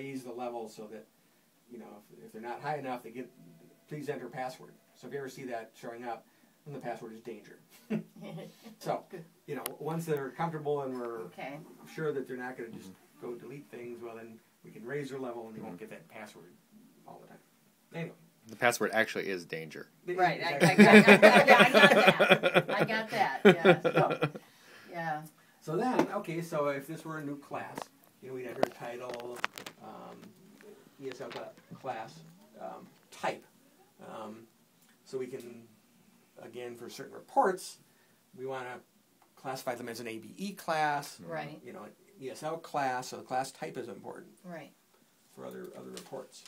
raise the level so that, you know, if they're not high enough, they get, please enter password. So if you ever see that showing up, then the password is danger. So, you know, once they're comfortable and we're sure that they're not going to just go delete things, well then we can raise their level and they won't get that password all the time. Anyway. The password actually is danger. Right. I got that. I got that. Yeah. So, yeah. So then, okay, so if this were a new class, you know, we'd enter a title, ESL class type. So we can, again, for certain reports, we want to classify them as an ABE class, right? You know, an ESL class. So the class type is important, right? For other reports.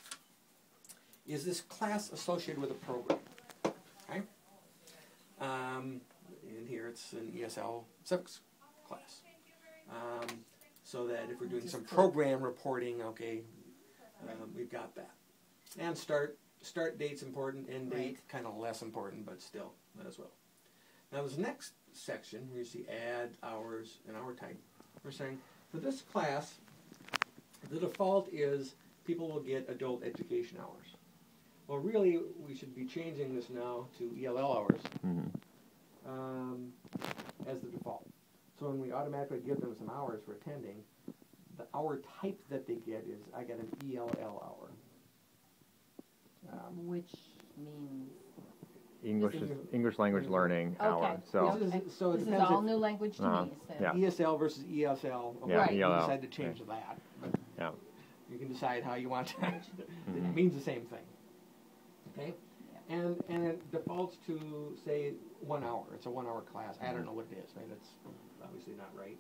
Is this class associated with a program? Okay. In here, it's an ESL civics class. So that if we're doing some program reporting, okay, we've got that. And start date's important, end date kind of less important, but still as well. Now this next section where you see add hours and hour type, we're saying for this class, the default is people will get adult education hours. Well, really, we should be changing this now to ELL hours as the default. So when we automatically give them some hours for attending, the hour type that they get is, I get an ELL hour. Which means? English language learning hour. So, so this is all new language to me. So. Yeah. ESL versus ESL. Okay, yeah, you ELL. decide to change that. But yeah. You can decide how you want to. It means the same thing. Okay? Yeah. And it defaults to, say, 1 hour. It's a 1 hour class. I don't know what it is. Right? That's obviously not right.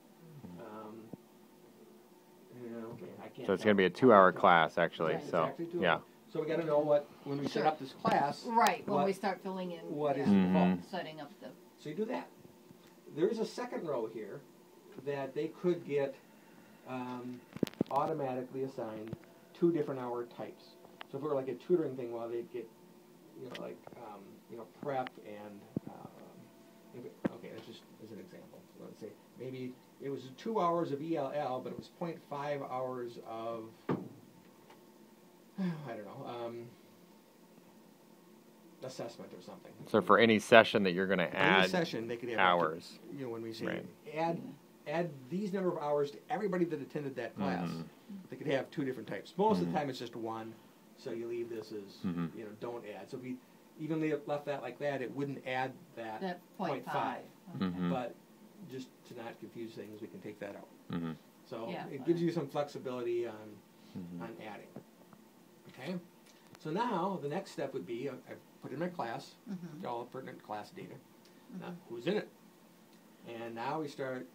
Okay, I can't. So it's going to be a 2 hour class, actually. Yeah, so, exactly 2 yeah. hours. So we got to know what, when we set up this class. Right, when we start filling in. What is the default? Setting up the. So you do that. There is a second row here that they could get automatically assigned 2 different hour types. So if it were like a tutoring thing, well, they'd get, you know, like, prep and, okay, that's just as an example. So let's say maybe it was 2 hours of ELL, but it was 0.5 hours of, I don't know, assessment or something. So for any session that you're going to add session, they could have hours. You know, when we say add these number of hours to everybody that attended that class, they could have 2 different types. Most of the time it's just 1, so you leave this as, you know, don't add. So if we even left that like that, it wouldn't add that 0.5. But just to not confuse things, we can take that out. So it gives you some flexibility on adding. Okay? So now the next step would be, I put in my class, all pertinent class data. Now, who's in it? And now we start,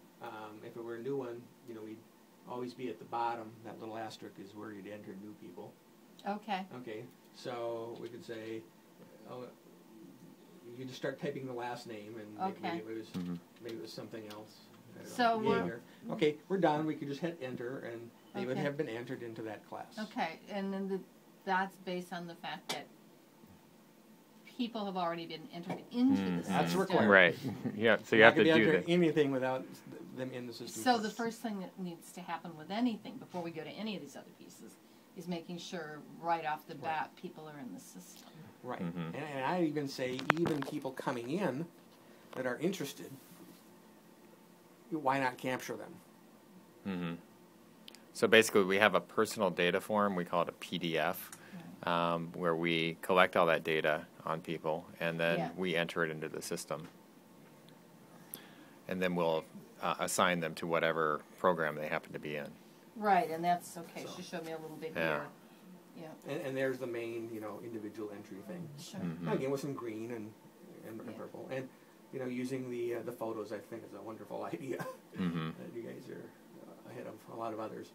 if it were a new one, you know, we'd always be at the bottom. That little asterisk is where you'd enter new people. Okay. Okay, so we could say, you just start typing the last name, and maybe it was something else. So okay, we're done. We could just hit enter, and they would have been entered into that class. Okay, and then that's based on the fact that people have already been entered into the system. That's required. Right. Yeah, so you have to do that. Anything without them in the system. So the first thing that needs to happen with anything before we go to any of these other pieces is making sure right off the bat people are in the system. Right. And I even say even people coming in that are interested, why not capture them? So basically we have a personal data form, we call it a PDF, where we collect all that data on people and then we enter it into the system. And then we'll assign them to whatever program they happen to be in. Right, and that's okay. She showed me a little bit here. Yeah. And there's the main, you know, individual entry thing. Sure. Again, with some green and purple. And, you know, using the photos, I think is a wonderful idea. You guys are ahead of a lot of others.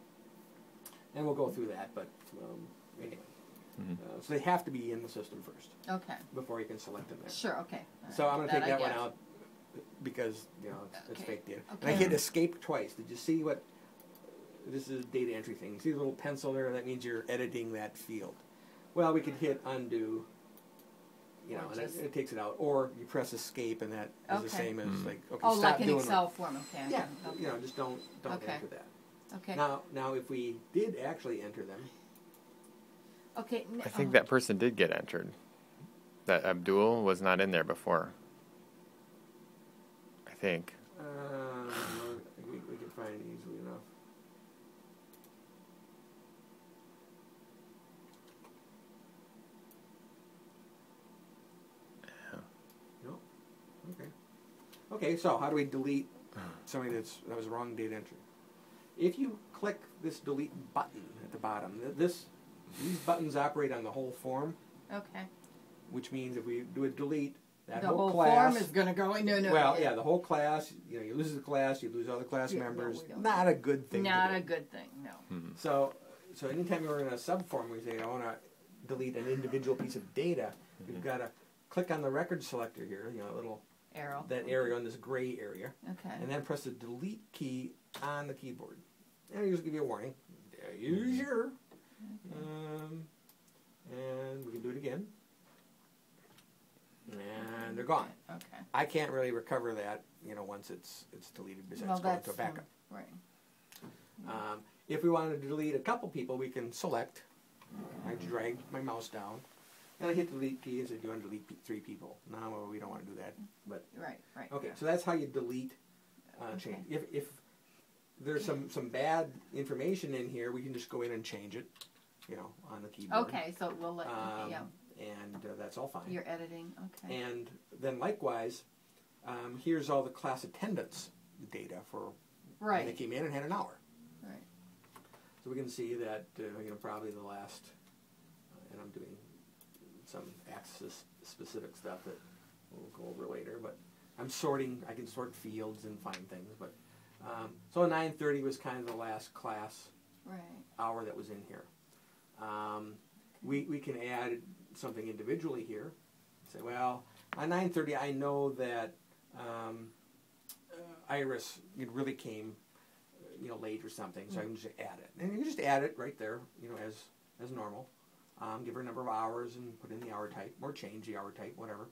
And we'll go through that, but anyway. So they have to be in the system first. Okay. Before you can select them there. Sure, okay. So I'm going to take that one out because, you know, it's fake data. And I hit escape twice. Did you see what... This is a data entry thing. See the little pencil there? That means you're editing that field. Well, we could hit undo, you know, and it takes it out. Or you press escape, and that is the same as like, okay, stop like an doing Excel form, okay. Yeah, you know, just don't enter that. Okay. Now, if we did actually enter them, Okay. I think that person did get entered. That Abdul was not in there before. I think. we can find it easily enough. No. Okay. Okay. So how do we delete somebody that was wrong data entry? If you click this delete button at the bottom, these buttons operate on the whole form. Okay. Which means if we do a delete, that The whole whole class form is going to go in. No. well, yeah, the whole class. You lose the class, you lose all the class Yeah, no, members. we don't. Not a good thing. Not to a do. good thing. No. So anytime you're in a subform, we say I want to delete an individual piece of data. You've got to click on the record selector here. Little Arrow. that area on this gray area, Okay. and then press the delete key on the keyboard. And it'll just give you a warning. Are you sure? And we can do it again. And they're gone. Okay. I can't really recover that, once it's deleted besides going to a backup. Right. If we wanted to delete a couple people, we can select. I drag my mouse down, and I hit the delete key and say, "Do you want to delete 3 people?" No, well, we don't want to do that. But Right. okay, so that's how you delete change. If there's some bad information in here, we can just go in and change it, on the keyboard. Okay, so we'll let you. Yeah. And that's all fine. You're editing. Okay. And then likewise, here's all the class attendance data for when they Right. came in and had an hour. Right. So we can see that probably the last, and I'm doing some Axis specific stuff that we'll go over later. But I'm sorting. I can sort fields and find things. But so 9:30 was kind of the last class Right. hour that was in here. We can add something individually here. Say, well, on 9:30, I know that Iris really came, late or something, so I can just add it. And you can just add it right there, as normal. Give her a number of hours and put in the hour type, or change the hour type, whatever.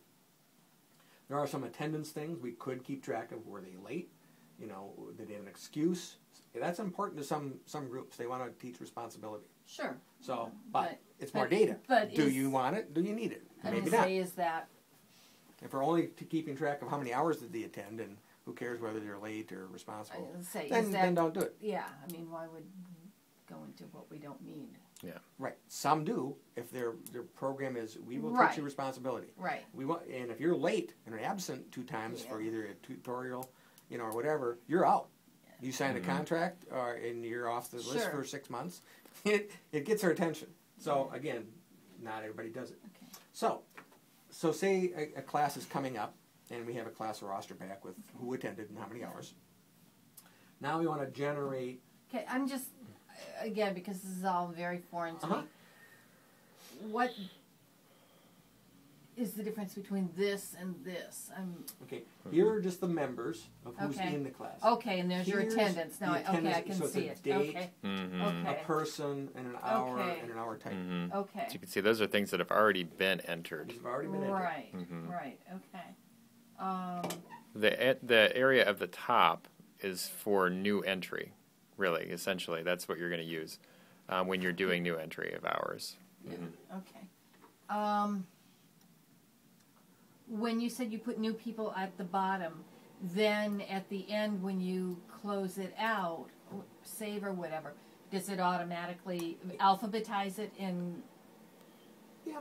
There are some attendance things we could keep track of. Were they late? Did they have an excuse? That's important to some groups. They want to teach responsibility. Sure. So, but it's more data. But do you want it? Do you need it? I Maybe would not. say is that If we're only keeping track of how many hours did they attend and who cares whether they're late or responsible, then don't do it. Yeah. I mean, why would go into what we don't need? Yeah. Right. Some do. If their program is, we will Right. teach you responsibility. Right. We want, and if you're late and are absent 2 times for either a tutorial, or whatever, you're out. You signed a contract, and you're off the list Sure. for 6 months. It gets our attention. So again, not everybody does it. Okay. So say a class is coming up, and we have a class roster back with who attended and how many hours. Now we want to generate. Okay. I'm just again because this is all very foreign to me. What is the difference between this and this? Okay, here are just the members of who's Okay. in the class. Okay, and there's your Here's attendance. Now, the okay, I attendance, can so it's see a it. date, Okay. Mm-hmm. A Okay. person and an hour Okay. and an hour type. Mm-hmm. Okay. So you can see those are things that have already been entered. These have already been entered. Right. Mhm. Right. Okay. The area of the top is for new entry, really. Essentially, that's what you're going to use when you're doing new entry of hours. Yeah. Mm-hmm. Okay. When you said you put new people at the bottom, then at the end when you close it out, save or whatever, does it automatically alphabetize it in? Yeah.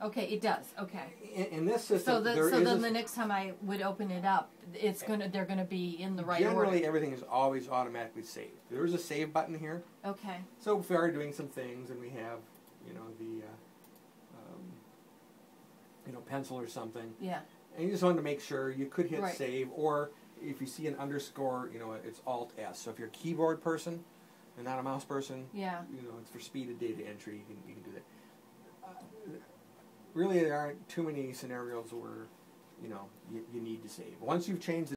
Okay, it does. Okay. In this system, So there is then the next time I would open it up, they're gonna be in the right generally order. everything is always automatically saved. There's a save button here. Okay. So if we are doing some things and we have, the pencil or something, Yeah. and you just wanted to make sure, you could hit Right. save, or if you see an underscore, it's Alt S. So if you're a keyboard person and not a mouse person, Yeah. it's for speed of data entry. You can do that. Really, there aren't too many scenarios where you need to save. Once you've changed the